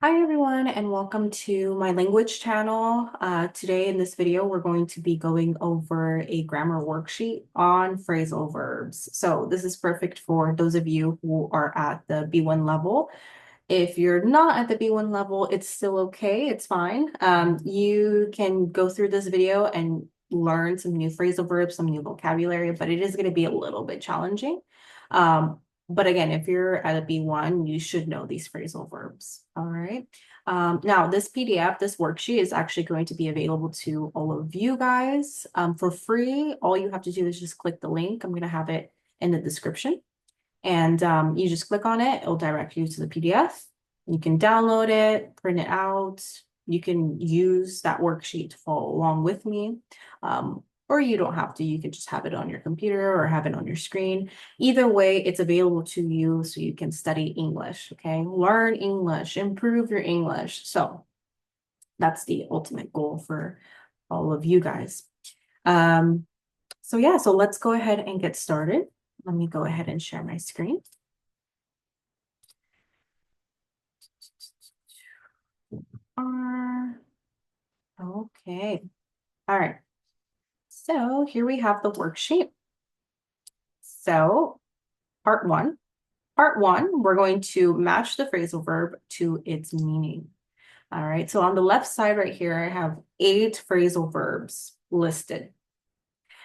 Hi everyone, and welcome to my language channel. Today in this video, we're going to be going over a grammar worksheet on phrasal verbs. So this is perfect for those of you who are at the B1 level. If you're not at the B1 level, it's still okay, it's fine. You can go through this video and learn some new phrasal verbs, some new vocabulary, but it is going to be a little bit challenging. Um, but again, if you're at a B1, you should know these phrasal verbs. All right. Now, this PDF, this worksheet is actually going to be available to all of you guys for free. All you have to do is just click the link. I'm going to have it in the description. And you just click on it. It'll direct you to the PDF. You can download it, print it out. You can use that worksheet to follow along with me. Or you don't have to. You can just have it on your computer or have it on your screen. Either way, it's available to you so you can study English, okay? Learn English, improve your English. So that's the ultimate goal for all of you guys. So yeah, so let's go ahead and get started. Let me go ahead and share my screen. Okay. All right. So here we have the worksheet. So part one. Part one, we're going to match the phrasal verb to its meaning. All right. So on the left side right here, I have 8 phrasal verbs listed.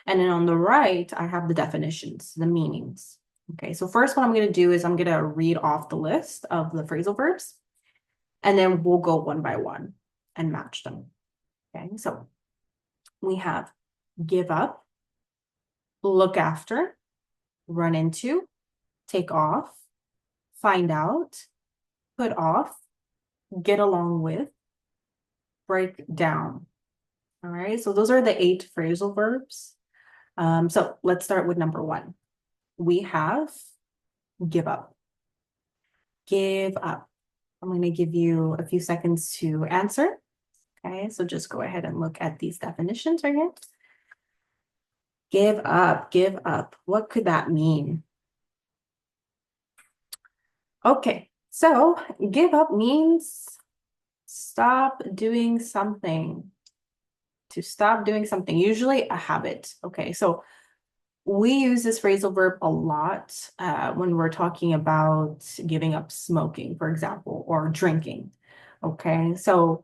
And then on the right, I have the definitions, the meanings. Okay. So first, what I'm going to do is I'm going to read off the list of the phrasal verbs, and then we'll go one by one and match them. Okay. So we have give up, look after, run into, take off, find out, put off, get along with, break down. All right, so those are the 8 phrasal verbs. So let's start with number 1. We have give up. Give up. I'm going to give you a few seconds to answer. Okay, so just go ahead and look at these definitions right here. Give up, give up. What could that mean? Okay, so give up means stop doing something. To stop doing something, usually a habit. Okay, so we use this phrasal verb a lot when we're talking about giving up smoking, for example, or drinking. Okay, so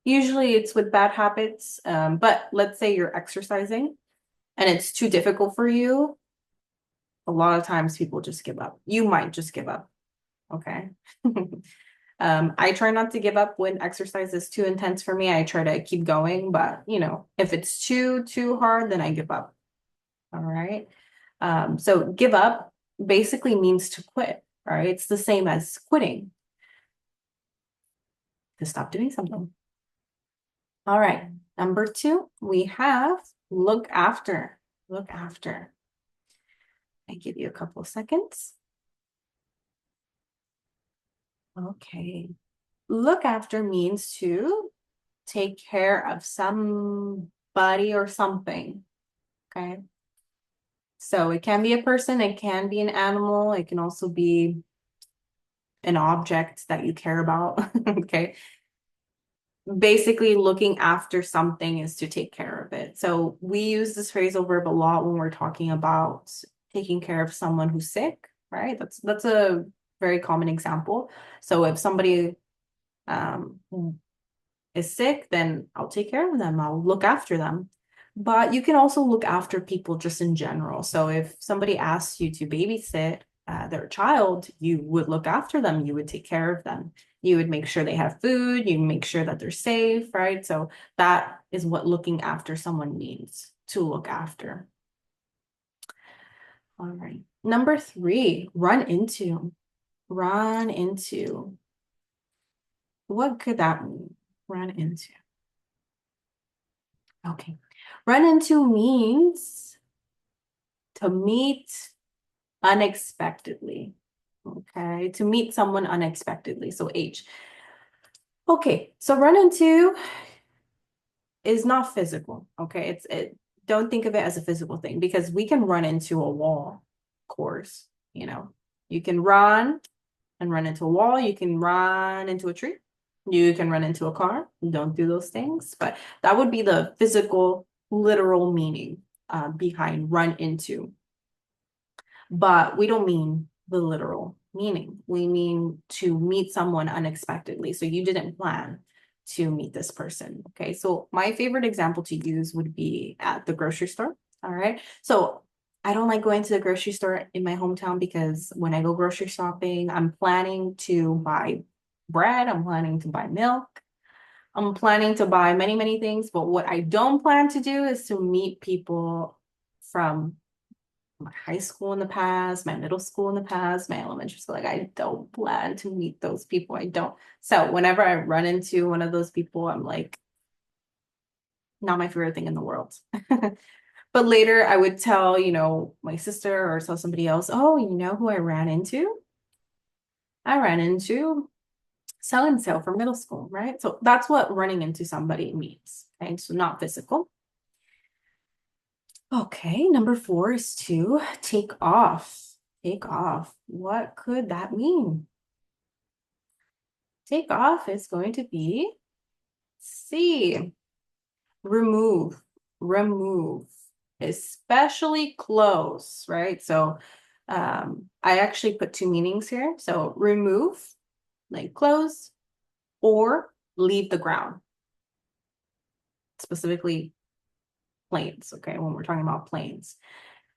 usually it's with bad habits, but let's say you're exercising and it's too difficult for you. A lot of times people just give up. You might just give up. Okay. I try not to give up when exercise is too intense for me. I try to keep going, but if it's too hard, then I give up. All right. So give up basically means to quit. All right. It's the same as quitting, to stop doing something. All right. Number 2, we have look after. Look after. I give you a couple of seconds. Okay. Look after means to take care of somebody or something. Okay. So it can be a person, it can be an animal, it can also be an object that you care about. Okay. Basically, looking after something is to take care of it. So we use this phrasal verb a lot when we're talking about taking care of someone who's sick, right? That's a very common example. So if somebody um, is sick, then I'll take care of them. I'll look after them. But you can also look after people just in general. So if somebody asks you to babysit their child, you would look after them. You would take care of them. You would make sure they have food. You make sure that they're safe, right? So that is what looking after someone means, to look after. All right. Number 3, run into. Run into. What could that mean? Run into. Okay. Run into means to meet unexpectedly. Okay. To meet someone unexpectedly. So H. Okay. So run into is not physical. Okay. Don't think of it as a physical thing because we can run into a wall, of course. You can run and run into a wall. You can run into a tree. You can run into a car. Don't do those things. But that would be the physical, literal meaning behind run into. But we don't mean the literal meaning. We mean to meet someone unexpectedly. So you didn't plan to meet this person. Okay. So my favorite example to use would be at the grocery store. All right. So I don't like going to the grocery store in my hometown because when I go grocery shopping, I'm planning to buy bread, I'm planning to buy milk, I'm planning to buy many, many things. But what I don't plan to do is to meet people from my high school in the past, my middle school in the past, my elementary school. Like, I don't plan to meet those people. I don't. So whenever I run into one of those people, I'm like, not my favorite thing in the world. But later I would tell, my sister or tell somebody else, oh, you know who I ran into? I ran into so and so from middle school, right? So that's what running into somebody means. Okay, so not physical. Okay, number 4 is to take off. Take off. What could that mean? Take off is going to be C. Remove. Remove. Especially clothes, right? So I actually put 2 meanings here. So remove, like clothes, or leave the ground. Specifically planes, okay, when we're talking about planes.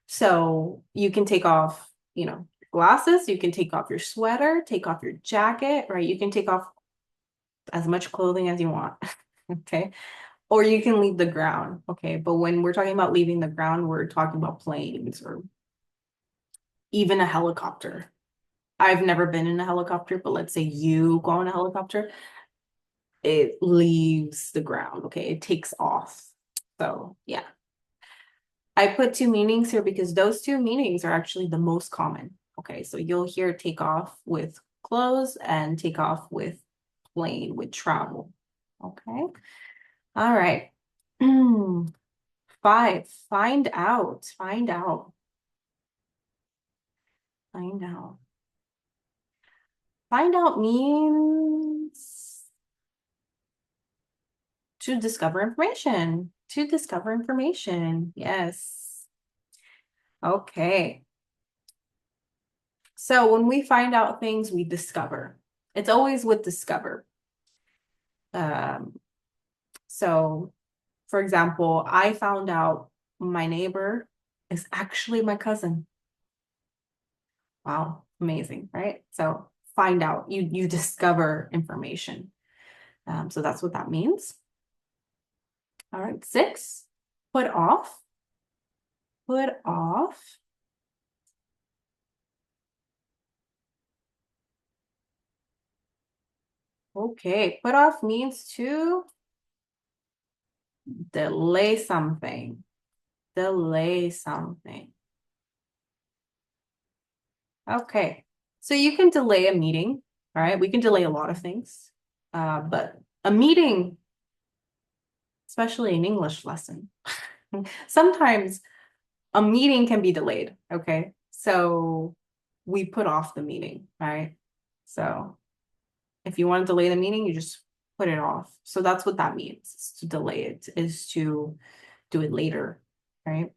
So you can take off, glasses, you can take off your sweater, take off your jacket, right? You can take off as much clothing as you want, okay? Or you can leave the ground, okay? But when we're talking about leaving the ground, we're talking about planes or even a helicopter. I've never been in a helicopter, but let's say you go on a helicopter, it leaves the ground, okay? It takes off. So yeah. I put 2 meanings here because those 2 meanings are actually the most common. Okay, so you'll hear take off with clothes and take off with plane, with travel. Okay, all right. 5, find out, find out, find out. Find out means to discover information, to discover information. Yes. Okay. So when we find out things, we discover. It's always with discover. So, for example, I found out my neighbor is actually my cousin. Wow, amazing, right? So find out, you discover information. So that's what that means. All right, 6, put off. Put off. Okay, put off means to delay something. Delay something. Okay, so you can delay a meeting, all right? We can delay a lot of things, but a meeting, especially an English lesson, sometimes a meeting can be delayed, okay? So we put off the meeting, right? So if you want to delay the meeting, you just put it off. So that's what that means, is to delay it, is to do it later, right?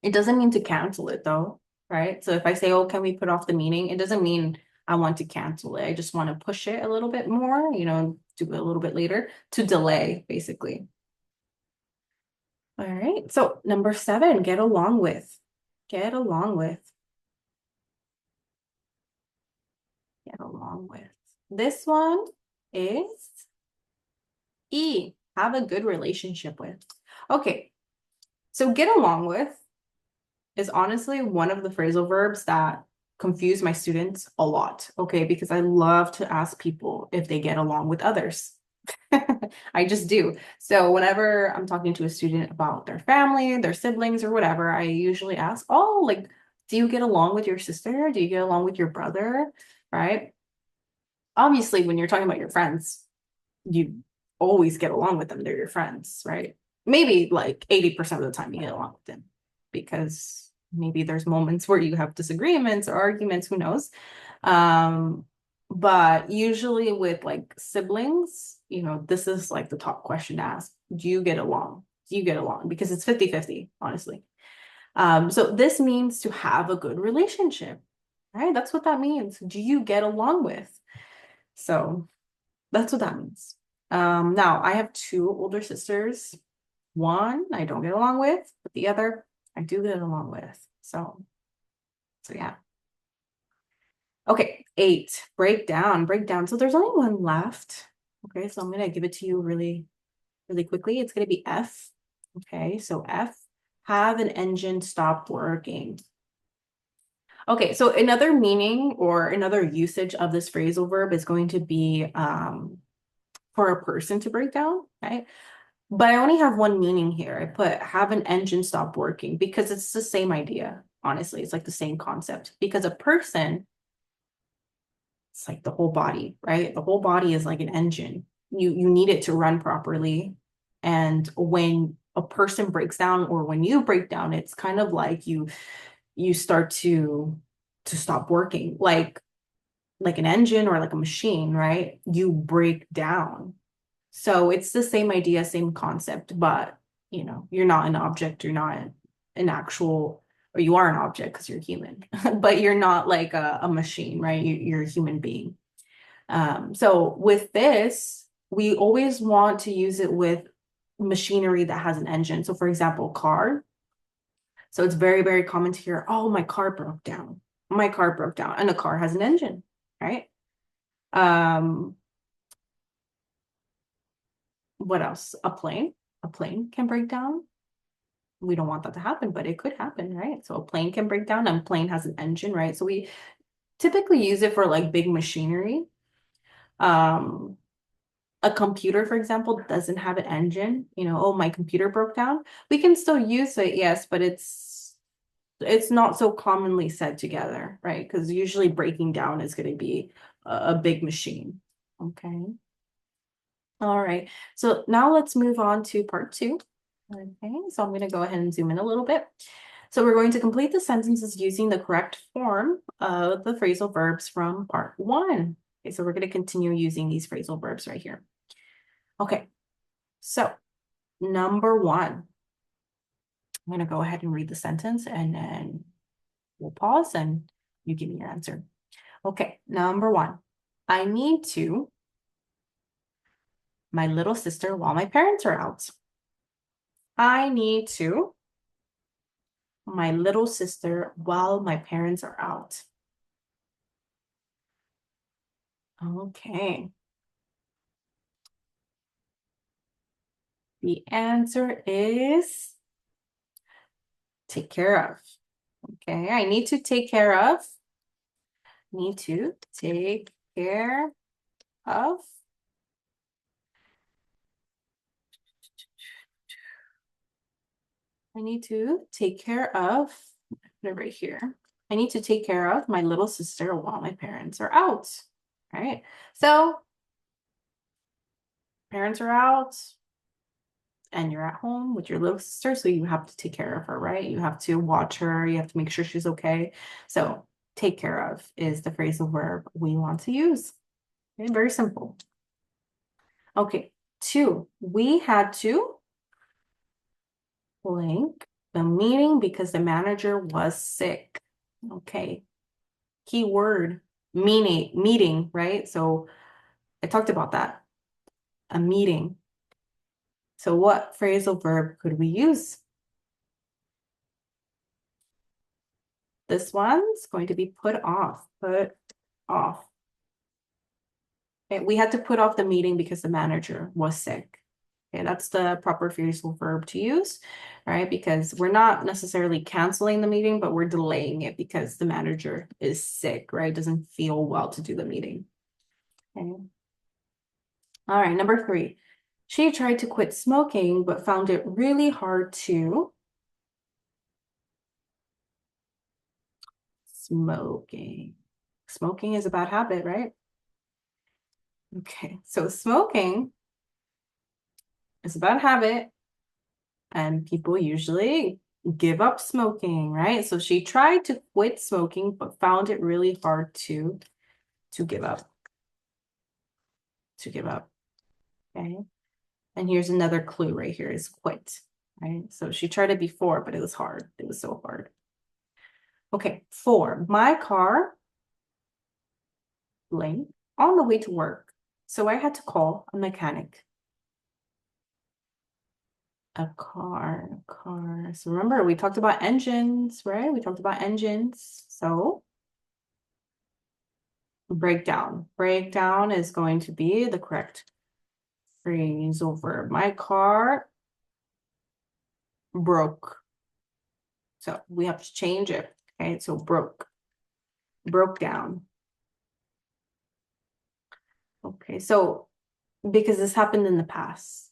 It doesn't mean to cancel it though, right? So if I say, oh, can we put off the meeting? It doesn't mean I want to cancel it. I just want to push it a little bit more, do it a little bit later to delay, basically. All right. So number 7, get along with. Get along with. Get along with. This one is E, have a good relationship with. Okay. So get along with is honestly one of the phrasal verbs that confuse my students a lot, okay? Because I love to ask people if they get along with others. I just do. So whenever I'm talking to a student about their family, their siblings, or whatever, I usually ask, oh, like, do you get along with your sister? Do you get along with your brother? Right? Obviously, when you're talking about your friends, you always get along with them. They're your friends, right? Maybe like 80% of the time you get along with them because maybe there's moments where you have disagreements or arguments, who knows? But usually with like siblings, this is like the top question to ask. Do you get along? Do you get along? Because it's 50-50, honestly. So this means to have a good relationship, right? That's what that means. Do you get along with? So that's what that means. Now I have two older sisters. One I don't get along with, but the other I do get along with. So yeah. Okay, 8. Break down, break down. So there's only one left. Okay, so I'm gonna give it to you really, really quickly. It's gonna be F. Okay, so F, have an engine stop working. Okay, so another meaning or another usage of this phrasal verb is going to be for a person to break down, right? But I only have one meaning here. I put have an engine stop working because it's the same idea. Honestly, it's like the same concept because a person, it's like the whole body, right? The whole body is like an engine. You need it to run properly. And when a person breaks down or when you break down, it's kind of like you start to stop working. Like an engine or like a machine, right? You break down. So it's the same idea, same concept, but you're not an object, you're not an actual, or you are an object because you're human, but you're not like a machine, right? You're a human being. So with this, we always want to use it with machinery that has an engine. So for example, car. So it's very, very common to hear, oh, my car broke down. My car broke down. And a car has an engine, right? Um, what else? A plane. A plane can break down. We don't want that to happen, but it could happen, right? So a plane can break down and a plane has an engine, right? So we typically use it for like big machinery. Um, a computer, for example, doesn't have an engine, oh, my computer broke down. We can still use it, yes, but it's not so commonly said together, right? Because usually breaking down is going to be a big machine. Okay. All right. So now let's move on to part 2. Okay, so I'm going to go ahead and zoom in a little bit. So we're going to complete the sentences using the correct form of the phrasal verbs from part 1. Okay, so we're going to continue using these phrasal verbs right here. Okay, so number 1. I'm going to go ahead and read the sentence and then we'll pause and you give me your answer. Okay, number 1. I need to my little sister while my parents are out. I need to my little sister while my parents are out. Okay. The answer is take care of. Okay, I need to take care of. Need to take care of. I need to take care of, put it right here. I need to take care of my little sister while my parents are out. All right, so parents are out and you're at home with your little sister, so you have to take care of her, right? You have to watch her, you have to make sure she's okay. So take care of is the phrasal verb we want to use. Okay, very simple. Okay, 2, we had to blank the meeting because the manager was sick. Okay, keyword meeting, right? So I talked about that, a meeting. So what phrasal verb could we use? This one's going to be put off, put off. Okay, we had to put off the meeting because the manager was sick. Okay, that's the proper phrasal verb to use, right? Because we're not necessarily canceling the meeting, but we're delaying it because the manager is sick, right? Doesn't feel well to do the meeting. Okay. All right, number 3. She tried to quit smoking, but found it really hard to smoking. Smoking is a bad habit, right? Okay, so smoking is a bad habit, and people usually give up smoking, right? So she tried to quit smoking, but found it really hard to give up. to give up. Okay. And here's another clue right here is quit. Right. So she tried it before, but it was hard. It was so hard. Okay. 4. My car blank on the way to work. So I had to call a mechanic. A car. So remember, we talked about engines, right? We talked about engines. So breakdown. Breakdown is going to be the correct phrasal verb. My car broke. So we have to change it. Okay, so broke. Broke down. Okay, so because this happened in the past.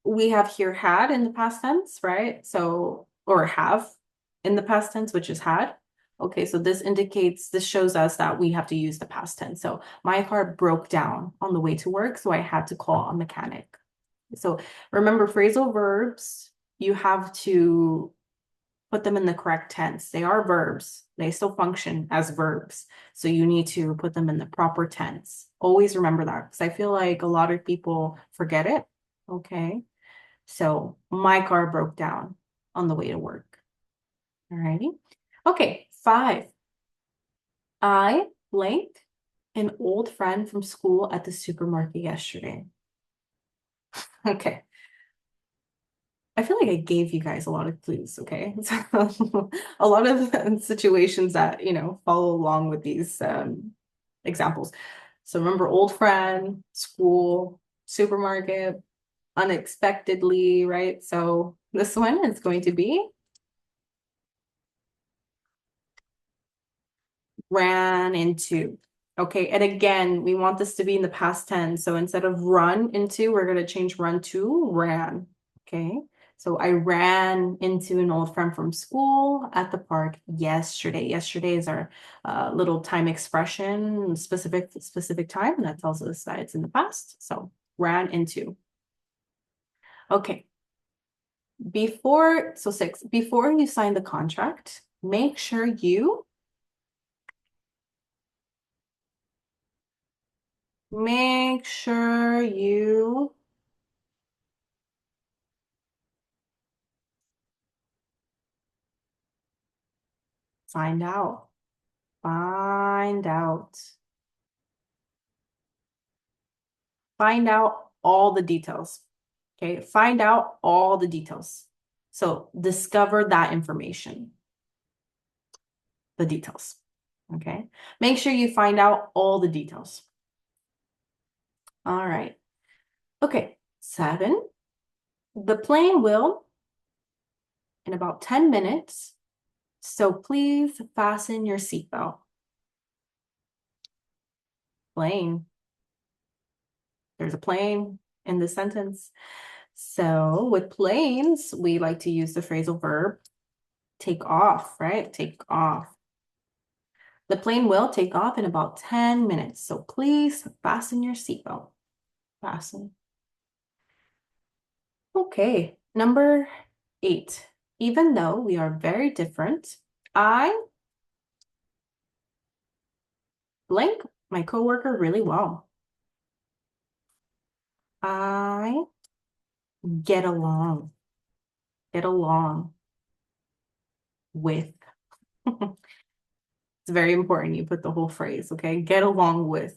We have here had in the past tense, right? So, or have in the past tense, which is had. Okay, so this shows us that we have to use the past tense. So my car broke down on the way to work, so I had to call a mechanic. So remember, phrasal verbs, you have to put them in the correct tense. They are verbs. They still function as verbs. So you need to put them in the proper tense. Always remember that, because I feel like a lot of people forget it. Okay. So my car broke down on the way to work. All righty. Okay. 5. I blanked an old friend from school at the supermarket yesterday. Okay. I feel like I gave you guys a lot of clues, okay? So a lot of situations that, follow along with these examples. So remember, old friend, school, supermarket, unexpectedly, right? So this one is going to be ran into. Okay, and again, we want this to be in the past tense. So instead of run into, we're going to change run to ran. Okay, so I ran into an old friend from school at the park yesterday. Yesterday is our little time expression, specific time that tells us that it's in the past. So ran into. Okay, 6, before you sign the contract, make sure you find out. Find out. Find out all the details. Okay, find out all the details. So discover that information, the details. Okay, make sure you find out all the details. All right. Okay, 7. The plane will in about 10 minutes. So please fasten your seatbelt. Plane. There's a plane in the sentence. So with planes, we like to use the phrasal verb take off, right? Take off. The plane will take off in about 10 minutes. So please fasten your seatbelt. Fasten. Okay, number 8. Even though we are very different, I blank my coworker really well. I get along. Get along with. It's very important you put the whole phrase, okay? Get along with.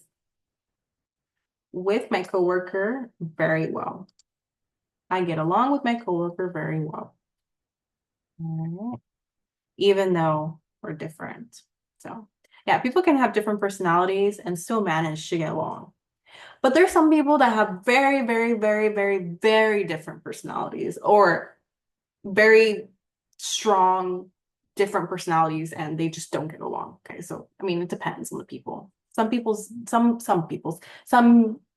With my coworker very well. I get along with my coworker very well. Even though we're different. So yeah, people can have different personalities and still manage to get along. But there's some people that have very, very, very, very, very different personalities or very strong, different personalities, and they just don't get along. Okay, so I mean, it depends on the people. Some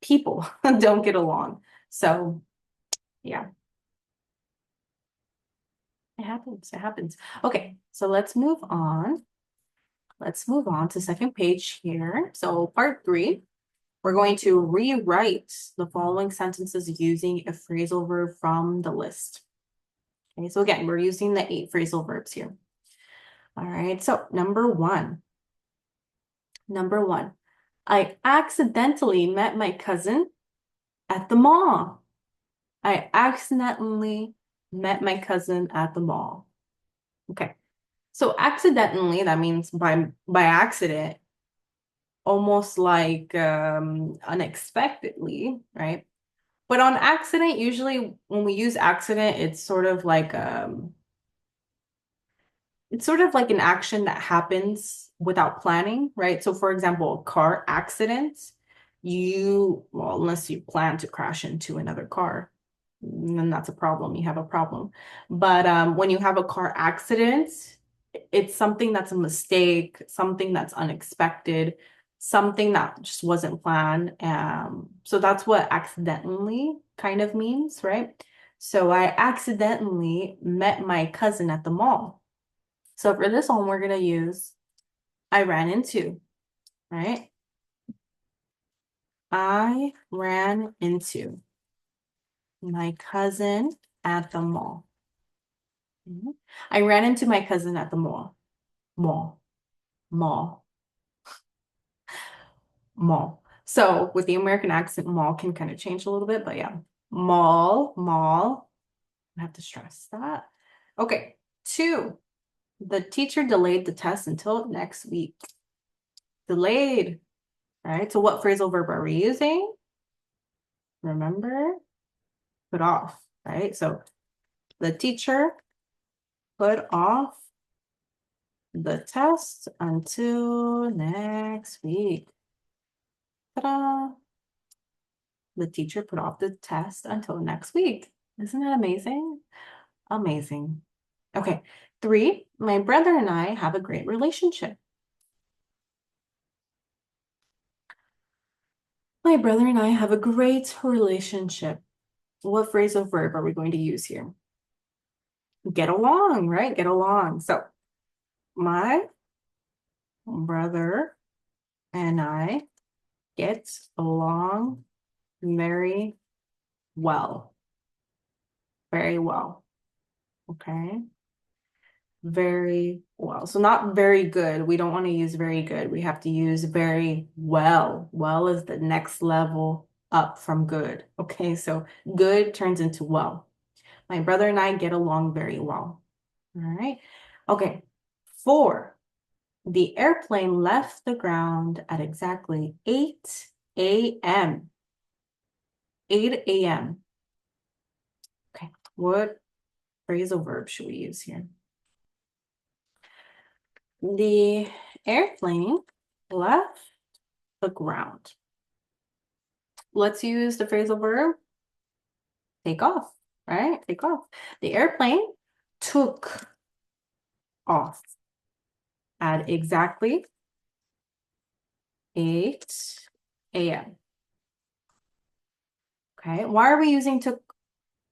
people don't get along. So yeah, it happens. It happens. Okay, so let's move on. Let's move on to second page here. So part 3, we're going to rewrite the following sentences using a phrasal verb from the list. Okay, so again, we're using the 8 phrasal verbs here. All right, so number one. I accidentally met my cousin at the mall. I accidentally met my cousin at the mall. Okay. So accidentally, that means by accident, almost like unexpectedly, right? But on accident, usually when we use accident, it's sort of like an action that happens without planning, right? So for example, a car accident, well, unless you plan to crash into another car, then that's a problem. You have a problem. But when you have a car accident, it's something that's a mistake, something that's unexpected, something that just wasn't planned. So that's what accidentally kind of means, right? So I accidentally met my cousin at the mall. So for this one, we're gonna use I ran into, right? I ran into my cousin at the mall. Mhm. I ran into my cousin at the mall. Mall, mall, mall. So with the American accent, mall can kind of change a little bit, but yeah. Mall, mall. I have to stress that. Okay. 2, the teacher delayed the test until next week. Delayed, right? So what phrasal verb are we using? Remember? Put off, right? So the teacher put off the test until next week. Ta-da! The teacher put off the test until next week. Isn't that amazing? Amazing. Okay. 3, my brother and I have a great relationship. My brother and I have a great relationship. What phrasal verb are we going to use here? Get along, right? Get along. So my brother and I get along very well. Very well. Okay. Very well. So not very good. We don't want to use very good. We have to use very well. Well is the next level up from good. Okay. So good turns into well. My brother and I get along very well. All right. Okay. 4, the airplane left the ground at exactly 8 a.m. 8 a.m. Okay. What phrasal verb should we use here? The airplane left the ground. Let's use the phrasal verb take off, right? Take off. The airplane took off at exactly 8 a.m. Okay. Why are we using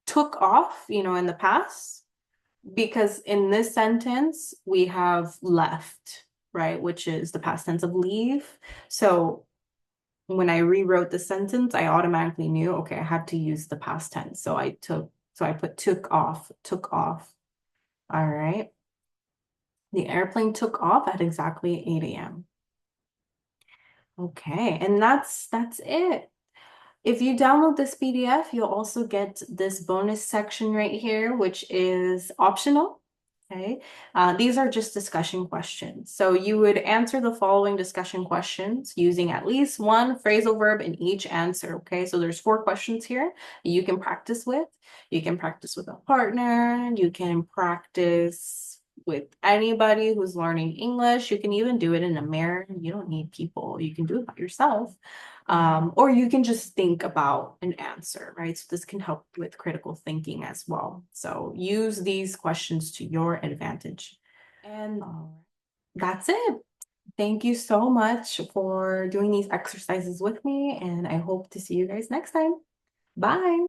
took off, in the past? Because in this sentence, we have left, right? Which is the past tense of leave. So when I rewrote the sentence, I automatically knew, okay, I had to use the past tense. So I put took off, took off. All right. The airplane took off at exactly 8 a.m. Okay, and that's it. If you download this PDF, you'll also get this bonus section right here, which is optional. Okay, these are just discussion questions. So you would answer the following discussion questions using at least one phrasal verb in each answer. Okay, so there's 4 questions here you can practice with. You can practice with a partner. You can practice with anybody who's learning English. You can even do it in a mirror. You don't need people. You can do it by yourself. Or you can just think about an answer, right? So this can help with critical thinking as well. So use these questions to your advantage. And that's it. Thank you so much for doing these exercises with me, and I hope to see you guys next time. Bye.